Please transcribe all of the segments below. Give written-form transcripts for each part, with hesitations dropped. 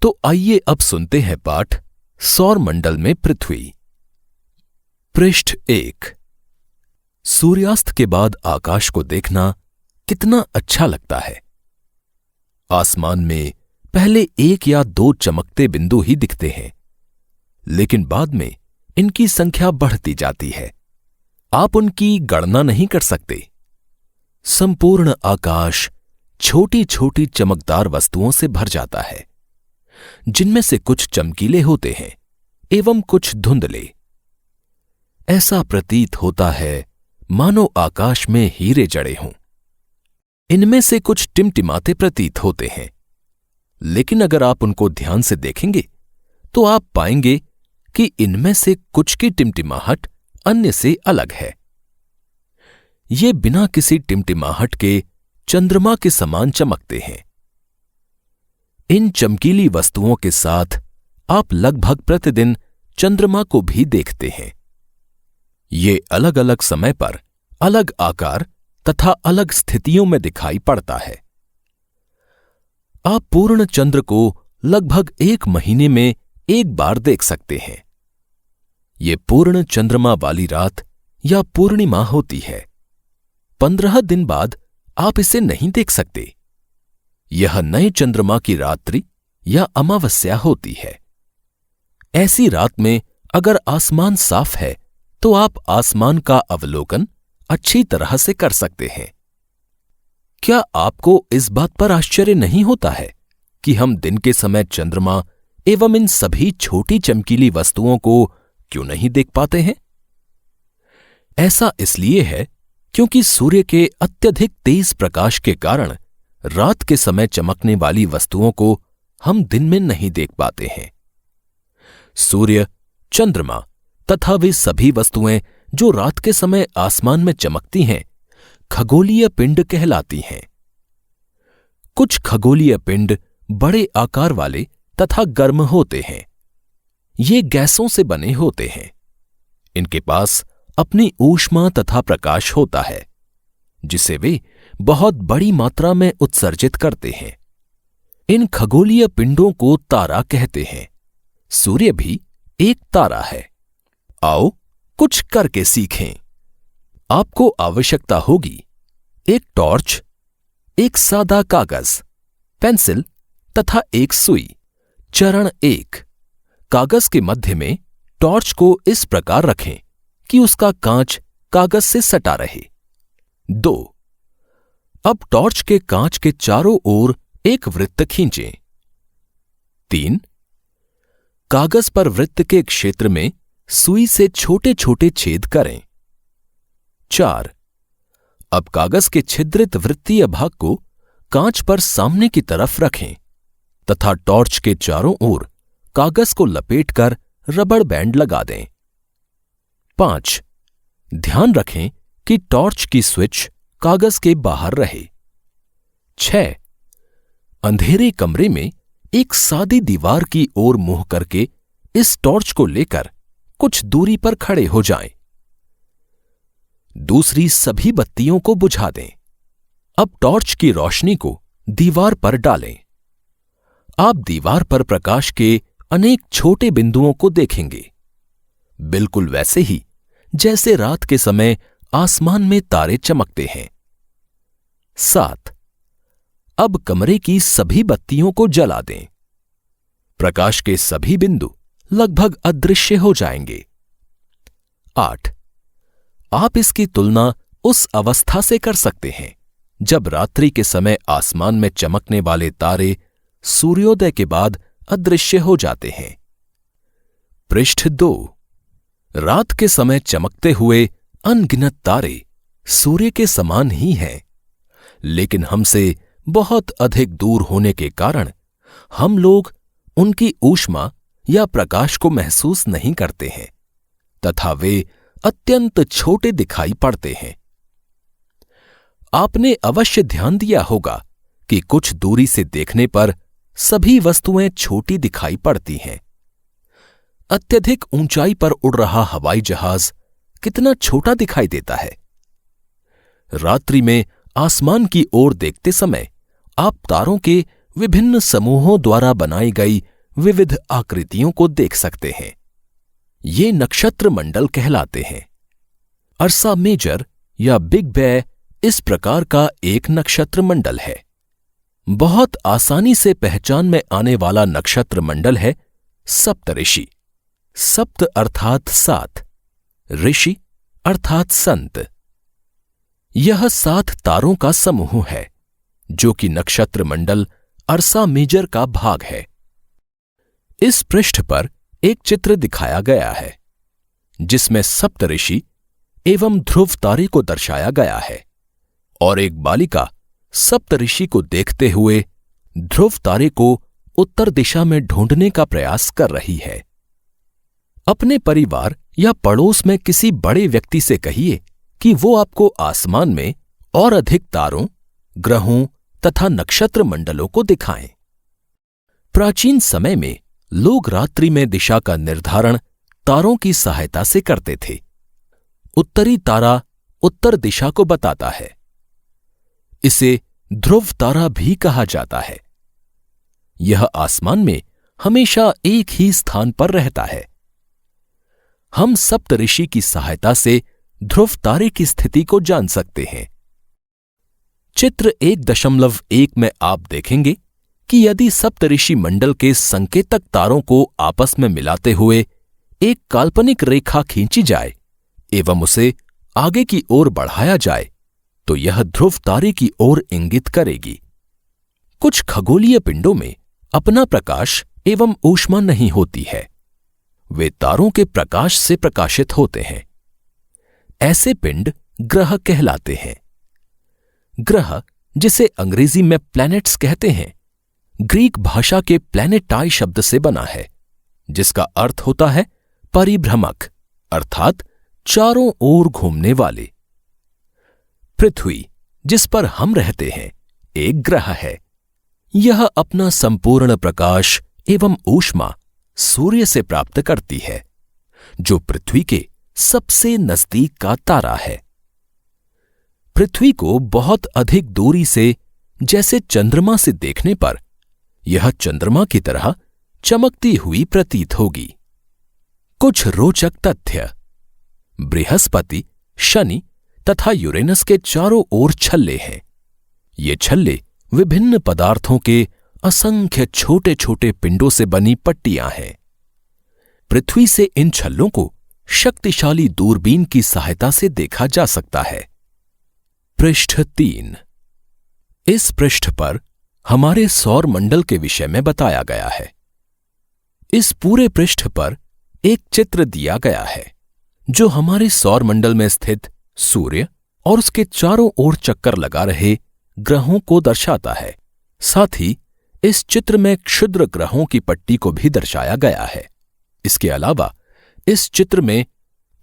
तो आइए अब सुनते हैं पाठ सौर मंडल में पृथ्वी। पृष्ठ 1। सूर्यास्त के बाद आकाश को देखना कितना अच्छा लगता है। आसमान में पहले 1 या 2 चमकते बिंदु ही दिखते हैं, लेकिन बाद में इनकी संख्या बढ़ती जाती है। आप उनकी गणना नहीं कर सकते। संपूर्ण आकाश छोटी छोटी चमकदार वस्तुओं से भर जाता है, जिनमें से कुछ चमकीले होते हैं एवं कुछ धुंधले। ऐसा प्रतीत होता है मानो आकाश में हीरे जड़े हों। इनमें से कुछ टिमटिमाते प्रतीत होते हैं, लेकिन अगर आप उनको ध्यान से देखेंगे तो आप पाएंगे कि इनमें से कुछ की टिमटिमाहट अन्य से अलग है। ये बिना किसी टिमटिमाहट के चंद्रमा के समान चमकते हैं। इन चमकीली वस्तुओं के साथ आप लगभग प्रतिदिन चंद्रमा को भी देखते हैं। ये अलग अलग समय पर अलग आकार तथा अलग स्थितियों में दिखाई पड़ता है। आप पूर्ण चंद्र को लगभग 1 महीने में 1 बार देख सकते हैं। ये पूर्ण चंद्रमा वाली रात या पूर्णिमा होती है। 15 दिन बाद आप इसे नहीं देख सकते। यह नए चंद्रमा की रात्रि या अमावस्या होती है। ऐसी रात में अगर आसमान साफ है तो आप आसमान का अवलोकन अच्छी तरह से कर सकते हैं। क्या आपको इस बात पर आश्चर्य नहीं होता है कि हम दिन के समय चंद्रमा एवं इन सभी छोटी चमकीली वस्तुओं को क्यों नहीं देख पाते हैं? ऐसा इसलिए है क्योंकि सूर्य के अत्यधिक तेज प्रकाश के कारण रात के समय चमकने वाली वस्तुओं को हम दिन में नहीं देख पाते हैं। सूर्य, चंद्रमा तथा वे सभी वस्तुएं जो रात के समय आसमान में चमकती हैं, खगोलीय पिंड कहलाती हैं। कुछ खगोलीय पिंड बड़े आकार वाले तथा गर्म होते हैं। ये गैसों से बने होते हैं। इनके पास अपनी ऊष्मा तथा प्रकाश होता है, जिसे वे बहुत बड़ी मात्रा में उत्सर्जित करते हैं। इन खगोलीय पिंडों को तारा कहते हैं। सूर्य भी एक तारा है। आओ कुछ करके सीखें। आपको आवश्यकता होगी एक टॉर्च, एक सादा कागज, पेंसिल तथा एक सुई। चरण 1। कागज के मध्य में टॉर्च को इस प्रकार रखें कि उसका कांच कागज से सटा रहे। 2। अब टॉर्च के कांच के चारों ओर एक वृत्त खींचें। 3। कागज पर वृत्त के क्षेत्र में सुई से छोटे छोटे छेद करें। 4। अब कागज के छिद्रित वृत्तीय भाग को कांच पर सामने की तरफ रखें तथा टॉर्च के चारों ओर कागज को लपेटकर रबड़ बैंड लगा दें। 5. ध्यान रखें कि टॉर्च की स्विच कागज के बाहर रहे। 6. अंधेरे कमरे में एक सादी दीवार की ओर मुंह करके इस टॉर्च को लेकर कुछ दूरी पर खड़े हो जाएं। दूसरी सभी बत्तियों को बुझा दें। अब टॉर्च की रोशनी को दीवार पर डालें। आप दीवार पर प्रकाश के अनेक छोटे बिंदुओं को देखेंगे, बिल्कुल वैसे ही जैसे रात के समय आसमान में तारे चमकते हैं। 7. अब कमरे की सभी बत्तियों को जला दें। प्रकाश के सभी बिंदु लगभग अदृश्य हो जाएंगे। 8. आप इसकी तुलना उस अवस्था से कर सकते हैं जब रात्रि के समय आसमान में चमकने वाले तारे सूर्योदय के बाद अदृश्य हो जाते हैं। पृष्ठ 2। रात के समय चमकते हुए अनगिनत तारे सूर्य के समान ही हैं, लेकिन हमसे बहुत अधिक दूर होने के कारण हम लोग उनकी ऊष्मा या प्रकाश को महसूस नहीं करते हैं तथा वे अत्यंत छोटे दिखाई पड़ते हैं। आपने अवश्य ध्यान दिया होगा कि कुछ दूरी से देखने पर सभी वस्तुएं छोटी दिखाई पड़ती हैं। अत्यधिक ऊंचाई पर उड़ रहा हवाई जहाज कितना छोटा दिखाई देता है। रात्रि में आसमान की ओर देखते समय आप तारों के विभिन्न समूहों द्वारा बनाई गई विविध आकृतियों को देख सकते हैं। ये नक्षत्र मंडल कहलाते हैं। अर्सा मेजर या बिग बे इस प्रकार का एक नक्षत्र मंडल है। बहुत आसानी से पहचान में आने वाला नक्षत्र मंडल है सप्तऋषि। सप्त अर्थात 7, ऋषि अर्थात संत। यह 7 तारों का समूह है जो कि नक्षत्र मंडल अर्सा मेजर का भाग है। इस पृष्ठ पर एक चित्र दिखाया गया है जिसमें सप्तऋषि एवं ध्रुव तारे को दर्शाया गया है और एक बालिका सप्तऋषि को देखते हुए ध्रुव तारे को उत्तर दिशा में ढूंढने का प्रयास कर रही है। अपने परिवार या पड़ोस में किसी बड़े व्यक्ति से कहिए कि वो आपको आसमान में और अधिक तारों, ग्रहों तथा नक्षत्र मंडलों को दिखाएं। प्राचीन समय में लोग रात्रि में दिशा का निर्धारण तारों की सहायता से करते थे। उत्तरी तारा उत्तर दिशा को बताता है। इसे ध्रुव तारा भी कहा जाता है। यह आसमान में हमेशा एक ही स्थान पर रहता है। हम सप्तऋषि की सहायता से ध्रुव तारे की स्थिति को जान सकते हैं। चित्र 1.1 में आप देखेंगे कि यदि सप्तऋषि मंडल के संकेतक तारों को आपस में मिलाते हुए एक काल्पनिक रेखा खींची जाए एवं उसे आगे की ओर बढ़ाया जाए तो यह ध्रुव तारे की ओर इंगित करेगी। कुछ खगोलीय पिंडों में अपना प्रकाश एवं ऊष्मा नहीं होती है। वे तारों के प्रकाश से प्रकाशित होते हैं। ऐसे पिंड ग्रह कहलाते हैं। ग्रह, जिसे अंग्रेजी में प्लैनेट्स कहते हैं, ग्रीक भाषा के प्लैनेटाई शब्द से बना है जिसका अर्थ होता है परिभ्रमक अर्थात चारों ओर घूमने वाले। पृथ्वी, जिस पर हम रहते हैं, एक ग्रह है। यह अपना संपूर्ण प्रकाश एवं ऊष्मा सूर्य से प्राप्त करती है जो पृथ्वी के सबसे नजदीक का तारा है। पृथ्वी को बहुत अधिक दूरी से जैसे चंद्रमा से देखने पर यह चंद्रमा की तरह चमकती हुई प्रतीत होगी। कुछ रोचक तथ्य। बृहस्पति, शनि तथा यूरेनस के चारों ओर छल्ले हैं। ये छल्ले विभिन्न पदार्थों के असंख्य छोटे छोटे पिंडों से बनी पट्टियां हैं। पृथ्वी से इन छल्लों को शक्तिशाली दूरबीन की सहायता से देखा जा सकता है। पृष्ठ 3। इस पृष्ठ पर हमारे सौर मंडल के विषय में बताया गया है। इस पूरे पृष्ठ पर एक चित्र दिया गया है जो हमारे सौर मंडल में स्थित सूर्य और उसके चारों ओर चक्कर लगा रहे ग्रहों को दर्शाता है। साथ ही इस चित्र में क्षुद्र ग्रहों की पट्टी को भी दर्शाया गया है। इसके अलावा इस चित्र में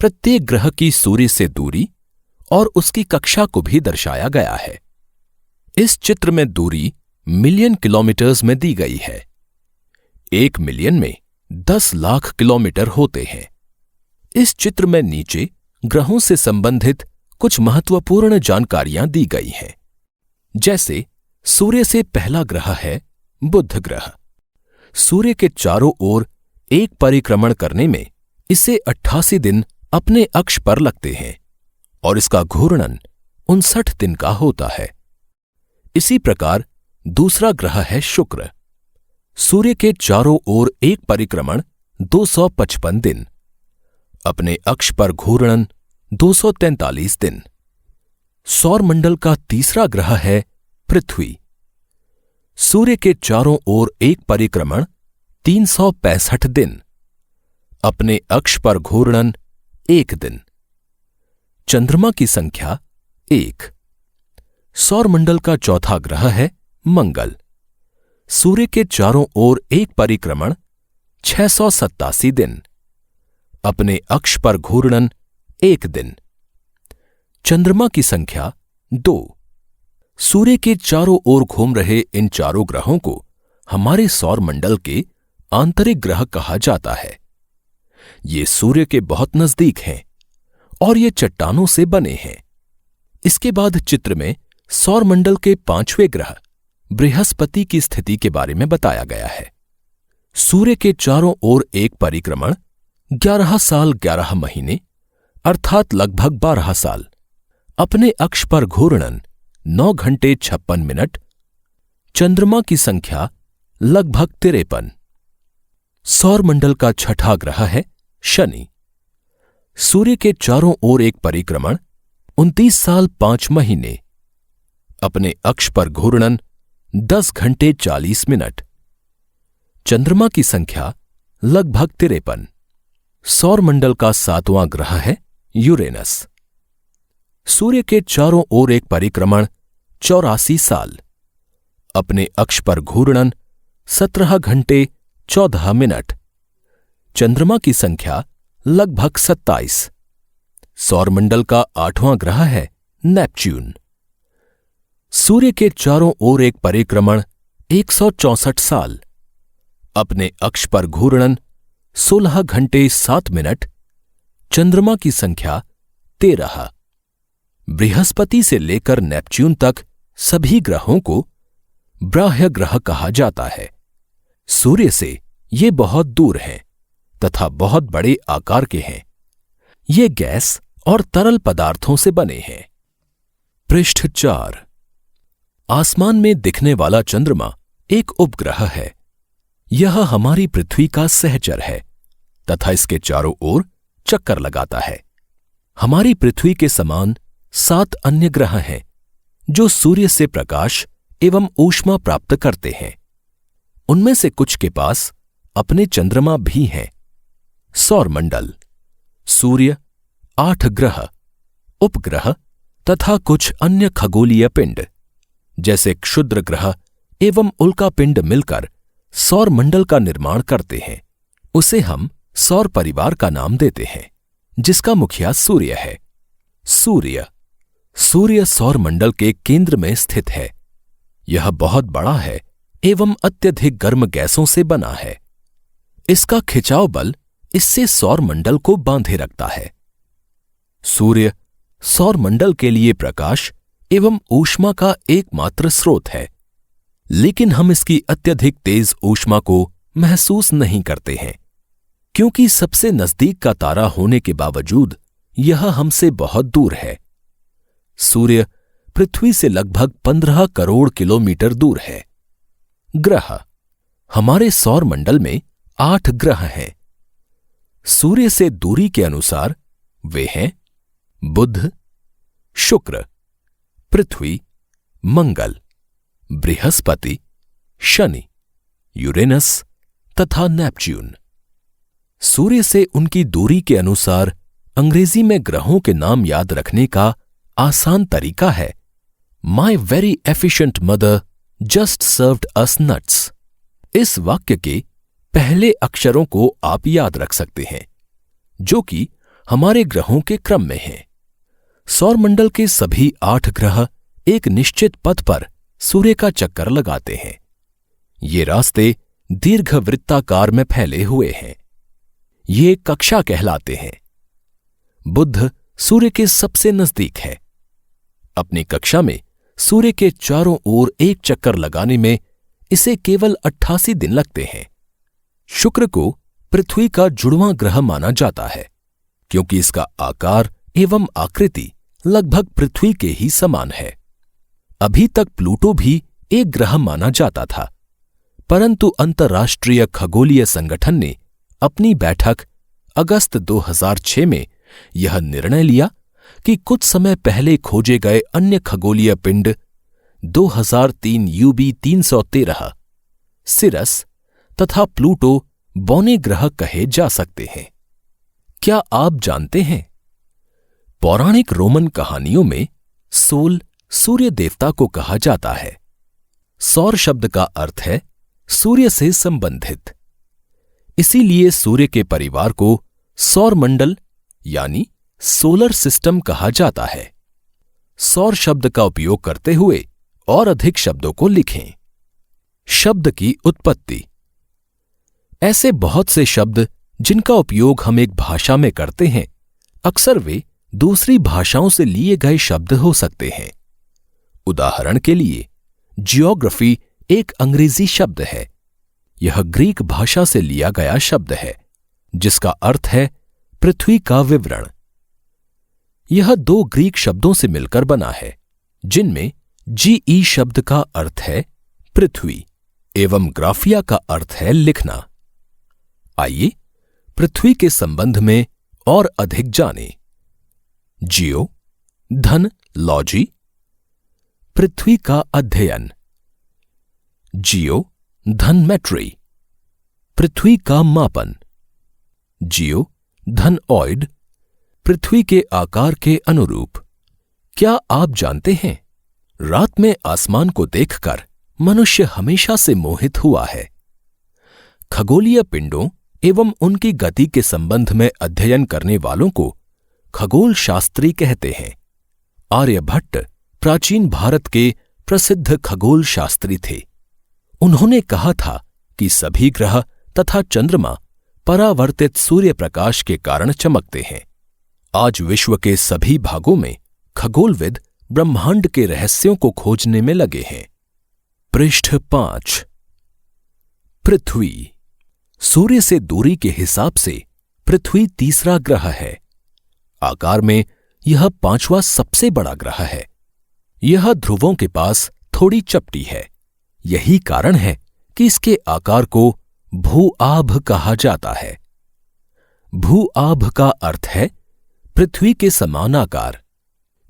प्रत्येक ग्रह की सूर्य से दूरी और उसकी कक्षा को भी दर्शाया गया है। इस चित्र में दूरी मिलियन किलोमीटर्स में दी गई है। 1 मिलियन में 10 लाख किलोमीटर होते हैं। इस चित्र में नीचे ग्रहों से संबंधित कुछ महत्वपूर्ण जानकारियां दी गई हैं। जैसे सूर्य से पहला ग्रह है बुध ग्रह। सूर्य के चारों ओर एक परिक्रमण करने में इसे 88 दिन अपने अक्ष पर लगते हैं और इसका घूर्णन 59 दिन का होता है। इसी प्रकार दूसरा ग्रह है शुक्र। सूर्य के चारों ओर एक परिक्रमण 255 दिन, अपने अक्ष पर घूर्णन 243 दिन। सौर मंडल का तीसरा ग्रह है पृथ्वी। सूर्य के चारों ओर एक परिक्रमण 365 दिन, अपने अक्ष पर घूर्णन 1 दिन। चंद्रमा की संख्या 1। सौर मंडल का चौथा ग्रह है मंगल। सूर्य के चारों ओर एक परिक्रमण 687 दिन, अपने अक्ष पर घूर्णन 1 दिन। चंद्रमा की संख्या 2। सूर्य के चारों ओर घूम रहे इन चारों ग्रहों को हमारे सौर मंडल के आंतरिक ग्रह कहा जाता है। ये सूर्य के बहुत नजदीक हैं और ये चट्टानों से बने हैं। इसके बाद चित्र में सौर मंडल के 5वें ग्रह बृहस्पति की स्थिति के बारे में बताया गया है। सूर्य के चारों ओर एक परिक्रमण 11 साल 11 महीने अर्थात लगभग 12 साल, अपने अक्ष पर घूर्णन 9 घंटे 56 मिनट, चंद्रमा की संख्या लगभग 53। सौरमंडल का छठा ग्रह है शनि। सूर्य के चारों ओर एक परिक्रमण 29 साल 5 महीने, अपने अक्ष पर घूर्णन 10 घंटे 40 मिनट, चंद्रमा की संख्या लगभग 53। सौरमंडल का 7वां ग्रह है यूरेनस। सूर्य के चारों ओर एक परिक्रमण 84 साल, अपने अक्ष पर घूर्णन 17 घंटे 14 मिनट, चंद्रमा की संख्या लगभग 27। सौरमंडल का 8वां ग्रह है नेपच्यून। सूर्य के चारों ओर एक परिक्रमण 164 साल, अपने अक्ष पर घूर्णन 16 घंटे 7 मिनट, चंद्रमा की संख्या 13। बृहस्पति से लेकर नेपच्यून तक सभी ग्रहों को बाह्य ग्रह कहा जाता है। सूर्य से ये बहुत दूर हैं तथा बहुत बड़े आकार के हैं। ये गैस और तरल पदार्थों से बने हैं। पृष्ठ 4। आसमान में दिखने वाला चंद्रमा एक उपग्रह है। यह हमारी पृथ्वी का सहचर है तथा इसके चारों ओर चक्कर लगाता है। हमारी पृथ्वी के समान 7 अन्य ग्रह हैं जो सूर्य से प्रकाश एवं ऊष्मा प्राप्त करते हैं। उनमें से कुछ के पास अपने चंद्रमा भी हैं। सौरमंडल, सूर्य, 8 ग्रह, उपग्रह तथा कुछ अन्य खगोलीय पिंड जैसे क्षुद्र ग्रह एवं उल्का पिंड मिलकर सौरमंडल का निर्माण करते हैं। उसे हम सौर परिवार का नाम देते हैं, जिसका मुखिया सूर्य है। सूर्य सौरमंडल के केंद्र में स्थित है। यह बहुत बड़ा है एवं अत्यधिक गर्म गैसों से बना है। इसका खिंचाव बल इससे सौरमंडल को बांधे रखता है। सूर्य सौरमंडल के लिए प्रकाश एवं ऊष्मा का एकमात्र स्रोत है, लेकिन हम इसकी अत्यधिक तेज ऊष्मा को महसूस नहीं करते हैं, क्योंकि सबसे नजदीक का तारा होने के बावजूद यह हमसे बहुत दूर है। सूर्य पृथ्वी से लगभग 15 करोड़ किलोमीटर दूर है। ग्रह, हमारे सौरमंडल में 8 ग्रह हैं। सूर्य से दूरी के अनुसार वे हैं बुध, शुक्र, पृथ्वी, मंगल, बृहस्पति, शनि, यूरेनस तथा नेपच्यून। सूर्य से उनकी दूरी के अनुसार अंग्रेजी में ग्रहों के नाम याद रखने का आसान तरीका है my very efficient mother just served us nuts. इस वाक्य के पहले अक्षरों को आप याद रख सकते हैं, जो कि हमारे ग्रहों के क्रम में हैं। सौरमंडल के सभी 8 ग्रह एक निश्चित पथ पर सूर्य का चक्कर लगाते हैं। ये रास्ते दीर्घवृत्ताकार में फैले हुए हैं। ये कक्षा कहलाते हैं। बुध सूर्य के सबसे नजदीक है। अपनी कक्षा में सूर्य के चारों ओर एक चक्कर लगाने में इसे केवल 88 दिन लगते हैं। शुक्र को पृथ्वी का जुड़वां ग्रह माना जाता है, क्योंकि इसका आकार एवं आकृति लगभग पृथ्वी के ही समान है। अभी तक प्लूटो भी एक ग्रह माना जाता था, परंतु अंतर्राष्ट्रीय खगोलीय संगठन ने अपनी बैठक अगस्त 2006 में यह निर्णय लिया कि कुछ समय पहले खोजे गए अन्य खगोलीय पिंड 2003 UB 313 सिरस तथा प्लूटो बौने ग्रह कहे जा सकते हैं। क्या आप जानते हैं, पौराणिक रोमन कहानियों में सोल सूर्य देवता को कहा जाता है। सौर शब्द का अर्थ है सूर्य से संबंधित। इसीलिए सूर्य के परिवार को सौरमंडल यानी सोलर सिस्टम कहा जाता है। सौर शब्द का उपयोग करते हुए और अधिक शब्दों को लिखें। शब्द की उत्पत्ति। ऐसे बहुत से शब्द जिनका उपयोग हम एक भाषा में करते हैं, अक्सर वे दूसरी भाषाओं से लिए गए शब्द हो सकते हैं। उदाहरण के लिए जियोग्राफी एक अंग्रेजी शब्द है। यह ग्रीक भाषा से लिया गया शब्द है, जिसका अर्थ है पृथ्वी का विवरण। यह दो ग्रीक शब्दों से मिलकर बना है, जिनमें जीई शब्द का अर्थ है पृथ्वी एवं ग्राफिया का अर्थ है लिखना। आइए पृथ्वी के संबंध में और अधिक जानें। जियो धन लॉजी, पृथ्वी का अध्ययन। जियो धन मेट्री, पृथ्वी का मापन। जियो धन ऑइड, पृथ्वी के आकार के अनुरूप। क्या आप जानते हैं, रात में आसमान को देखकर मनुष्य हमेशा से मोहित हुआ है। खगोलीय पिंडों एवं उनकी गति के संबंध में अध्ययन करने वालों को खगोल शास्त्री कहते हैं। आर्यभट्ट प्राचीन भारत के प्रसिद्ध खगोल शास्त्री थे। उन्होंने कहा था कि सभी ग्रह तथा चंद्रमा परावर्तित सूर्य प्रकाश के कारण चमकते हैं। आज विश्व के सभी भागों में खगोलविद ब्रह्मांड के रहस्यों को खोजने में लगे हैं। पृष्ठ 5। पृथ्वी। सूर्य से दूरी के हिसाब से पृथ्वी तीसरा ग्रह है। आकार में यह 5वां सबसे बड़ा ग्रह है। यह ध्रुवों के पास थोड़ी चपटी है। यही कारण है कि इसके आकार को भू-आभ कहा जाता है। भू-आभ का अर्थ है पृथ्वी के समान आकार।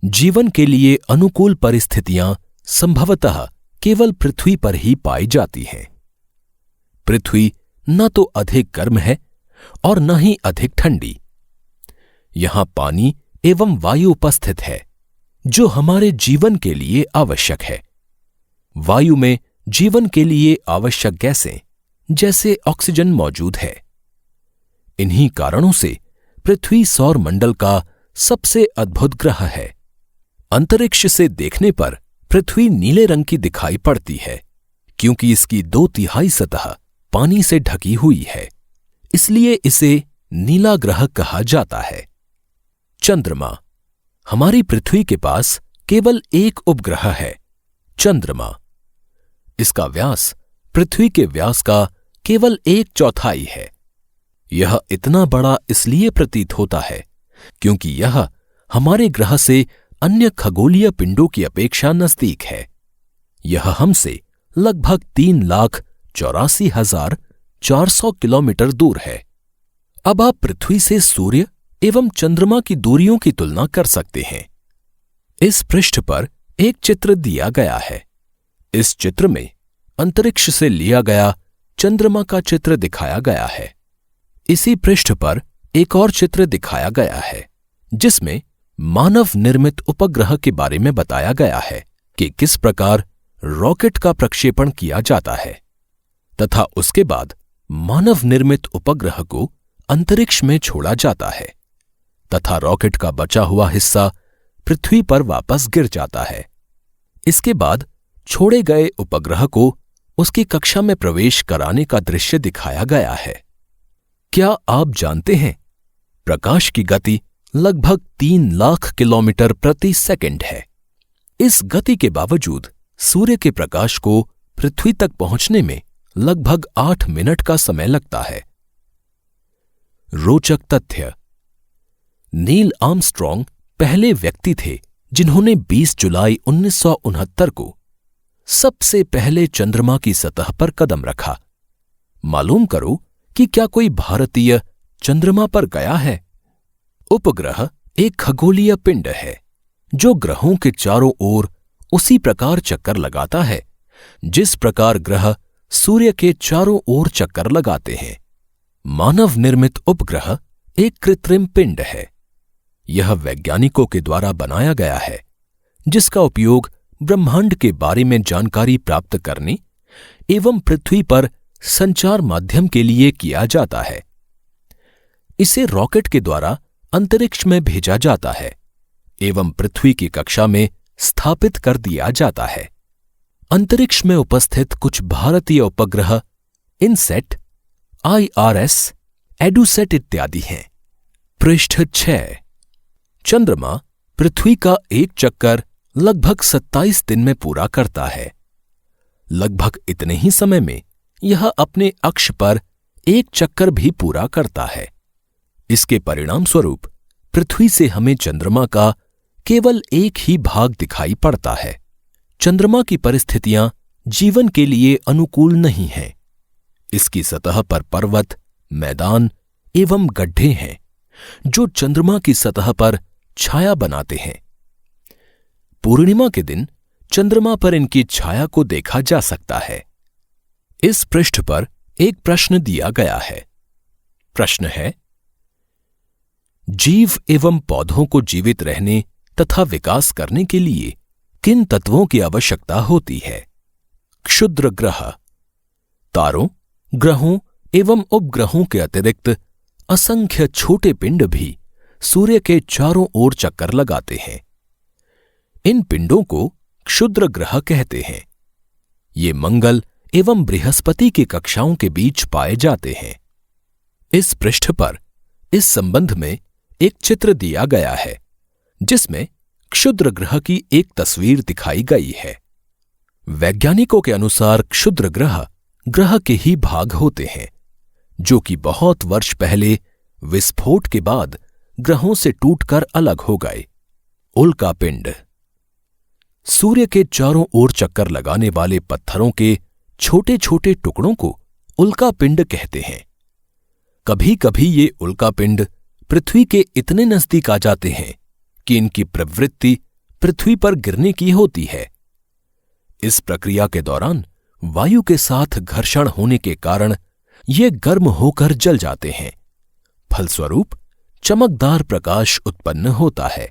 जीवन के लिए अनुकूल परिस्थितियां संभवतः केवल पृथ्वी पर ही पाई जाती हैं। पृथ्वी न तो अधिक गर्म है और न ही अधिक ठंडी। यहां पानी एवं वायु उपस्थित है, जो हमारे जीवन के लिए आवश्यक है। वायु में जीवन के लिए आवश्यक गैसें जैसे ऑक्सीजन मौजूद है। इन्हीं कारणों से पृथ्वी सौर मंडल का सबसे अद्भुत ग्रह है। अंतरिक्ष से देखने पर पृथ्वी नीले रंग की दिखाई पड़ती है, क्योंकि इसकी 2/3 सतह पानी से ढकी हुई है। इसलिए इसे नीला ग्रह कहा जाता है। चंद्रमा। हमारी पृथ्वी के पास केवल एक उपग्रह है, चंद्रमा। इसका व्यास पृथ्वी के व्यास का केवल 1/4 है। यह इतना बड़ा इसलिए प्रतीत होता है क्योंकि यह हमारे ग्रह से अन्य खगोलीय पिंडों की अपेक्षा नजदीक है। यह हमसे लगभग 3,84,400 किलोमीटर दूर है। अब आप पृथ्वी से सूर्य एवं चंद्रमा की दूरियों की तुलना कर सकते हैं। इस पृष्ठ पर एक चित्र दिया गया है। इस चित्र में अंतरिक्ष से लिया गया चंद्रमा का चित्र दिखाया गया है। इसी पृष्ठ पर एक और चित्र दिखाया गया है, जिसमें मानव निर्मित उपग्रह के बारे में बताया गया है कि किस प्रकार रॉकेट का प्रक्षेपण किया जाता है तथा उसके बाद मानव निर्मित उपग्रह को अंतरिक्ष में छोड़ा जाता है तथा रॉकेट का बचा हुआ हिस्सा पृथ्वी पर वापस गिर जाता है। इसके बाद छोड़े गए उपग्रह को उसकी कक्षा में प्रवेश कराने का दृश्य दिखाया गया है। क्या आप जानते हैं, प्रकाश की गति लगभग 3 लाख किलोमीटर प्रति सेकंड है। इस गति के बावजूद सूर्य के प्रकाश को पृथ्वी तक पहुंचने में लगभग 8 मिनट का समय लगता है। रोचक तथ्य। नील आर्मस्ट्रॉन्ग पहले व्यक्ति थे जिन्होंने 20 जुलाई 1969 को सबसे पहले चंद्रमा की सतह पर कदम रखा। मालूम करो कि क्या कोई भारतीय चंद्रमा पर गया है। उपग्रह एक खगोलीय पिंड है जो ग्रहों के चारों ओर उसी प्रकार चक्कर लगाता है जिस प्रकार ग्रह सूर्य के चारों ओर चक्कर लगाते हैं। मानव निर्मित उपग्रह एक कृत्रिम पिंड है। यह वैज्ञानिकों के द्वारा बनाया गया है, जिसका उपयोग ब्रह्मांड के बारे में जानकारी प्राप्त करने एवं पृथ्वी पर संचार माध्यम के लिए किया जाता है। इसे रॉकेट के द्वारा अंतरिक्ष में भेजा जाता है एवं पृथ्वी की कक्षा में स्थापित कर दिया जाता है। अंतरिक्ष में उपस्थित कुछ भारतीय उपग्रह इनसेट, IRS, एडुसेट इत्यादि हैं। पृष्ठ 6। चंद्रमा पृथ्वी का एक चक्कर लगभग 27 दिन में पूरा करता है। लगभग इतने ही समय में यह अपने अक्ष पर एक चक्कर भी पूरा करता है। इसके परिणाम स्वरूप पृथ्वी से हमें चंद्रमा का केवल एक ही भाग दिखाई पड़ता है। चंद्रमा की परिस्थितियां जीवन के लिए अनुकूल नहीं हैं। इसकी सतह पर पर्वत, मैदान एवं गड्ढे हैं जो चंद्रमा की सतह पर छाया बनाते हैं। पूर्णिमा के दिन चंद्रमा पर इनकी छाया को देखा जा सकता है। इस पृष्ठ पर एक प्रश्न दिया गया है। प्रश्न है, जीव एवं पौधों को जीवित रहने तथा विकास करने के लिए किन तत्वों की आवश्यकता होती है? क्षुद्र ग्रह। तारों, ग्रहों एवं उपग्रहों के अतिरिक्त असंख्य छोटे पिंड भी सूर्य के चारों ओर चक्कर लगाते हैं। इन पिंडों को क्षुद्र ग्रह कहते हैं। ये मंगल एवं बृहस्पति की कक्षाओं के बीच पाए जाते हैं। इस पृष्ठ पर इस संबंध में एक चित्र दिया गया है जिसमें क्षुद्र ग्रह की एक तस्वीर दिखाई गई है। वैज्ञानिकों के अनुसार क्षुद्र ग्रह ग्रह के ही भाग होते हैं जो कि बहुत वर्ष पहले विस्फोट के बाद ग्रहों से टूटकर अलग हो गए। उल्का पिंड। सूर्य के चारों ओर चक्कर लगाने वाले पत्थरों के छोटे छोटे टुकड़ों को उल्का पिंड कहते हैं। कभी कभी ये उल्का पिंड पृथ्वी के इतने नजदीक आ जाते हैं कि इनकी प्रवृत्ति पृथ्वी पर गिरने की होती है। इस प्रक्रिया के दौरान वायु के साथ घर्षण होने के कारण ये गर्म होकर जल जाते हैं। फलस्वरूप चमकदार प्रकाश उत्पन्न होता है।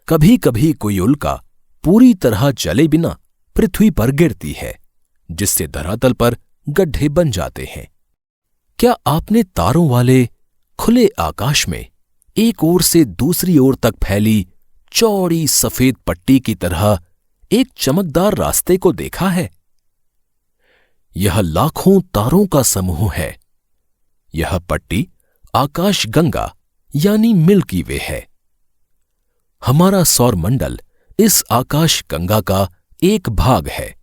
कभी कभी कोई उल्का पूरी तरह जले बिना पृथ्वी पर गिरती है जिससे धरातल पर गड्ढे बन जाते हैं। क्या आपने तारों वाले खुले आकाश में एक ओर से दूसरी ओर तक फैली चौड़ी सफेद पट्टी की तरह एक चमकदार रास्ते को देखा है? यह लाखों तारों का समूह है। यह पट्टी आकाश गंगा यानी मिल्की वे है। हमारा सौर मंडल इस आकाश गंगा का एक भाग है।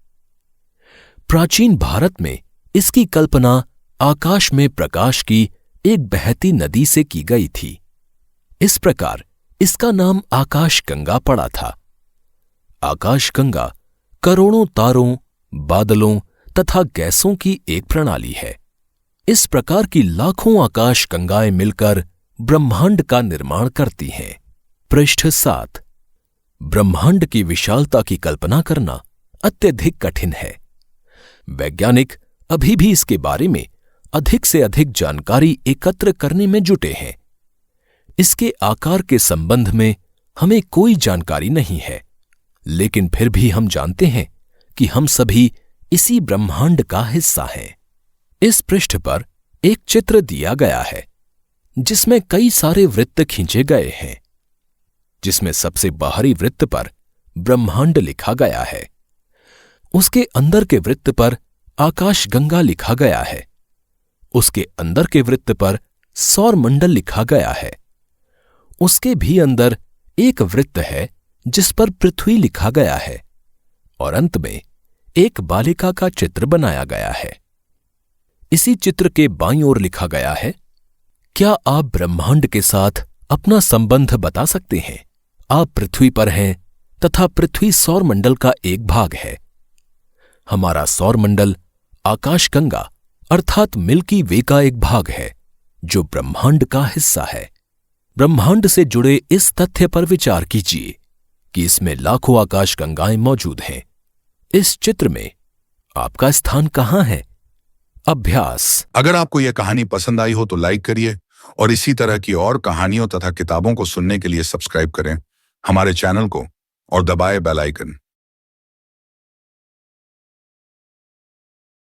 प्राचीन भारत में इसकी कल्पना आकाश में प्रकाश की एक बहती नदी से की गई थी। इस प्रकार इसका नाम आकाश गंगा पड़ा था। आकाश गंगा करोड़ों तारों, बादलों तथा गैसों की एक प्रणाली है। इस प्रकार की लाखों आकाश गंगाएं मिलकर ब्रह्मांड का निर्माण करती हैं। पृष्ठ 7। ब्रह्मांड की विशालता की कल्पना करना अत्यधिक कठिन है। वैज्ञानिक अभी भी इसके बारे में अधिक से अधिक जानकारी एकत्र करने में जुटे हैं। इसके आकार के संबंध में हमें कोई जानकारी नहीं है, लेकिन फिर भी हम जानते हैं कि हम सभी इसी ब्रह्मांड का हिस्सा हैं। इस पृष्ठ पर एक चित्र दिया गया है जिसमें कई सारे वृत्त खींचे गए हैं, जिसमें सबसे बाहरी वृत्त पर ब्रह्मांड लिखा गया है। उसके अंदर के वृत्त पर आकाश गंगा लिखा गया है। उसके अंदर के वृत्त पर सौर मंडल लिखा गया है। उसके भी अंदर एक वृत्त है जिस पर पृथ्वी लिखा गया है और अंत में एक बालिका का चित्र बनाया गया है। इसी चित्र के बाईं ओर लिखा गया है, क्या आप ब्रह्मांड के साथ अपना संबंध बता सकते हैं? आप पृथ्वी पर हैं तथा पृथ्वी सौर मंडल का एक भाग है। हमारा सौर मंडल आकाशगंगा अर्थात मिल्की वे का एक भाग है जो ब्रह्मांड का हिस्सा है। ब्रह्मांड से जुड़े इस तथ्य पर विचार कीजिए कि इसमें लाखों आकाशगंगाएं मौजूद हैं। इस चित्र में आपका स्थान कहां है? अभ्यास। अगर आपको यह कहानी पसंद आई हो तो लाइक करिए और इसी तरह की और कहानियों तथा किताबों को सुनने के लिए सब्सक्राइब करें हमारे चैनल को और दबाएं बेल आइकन।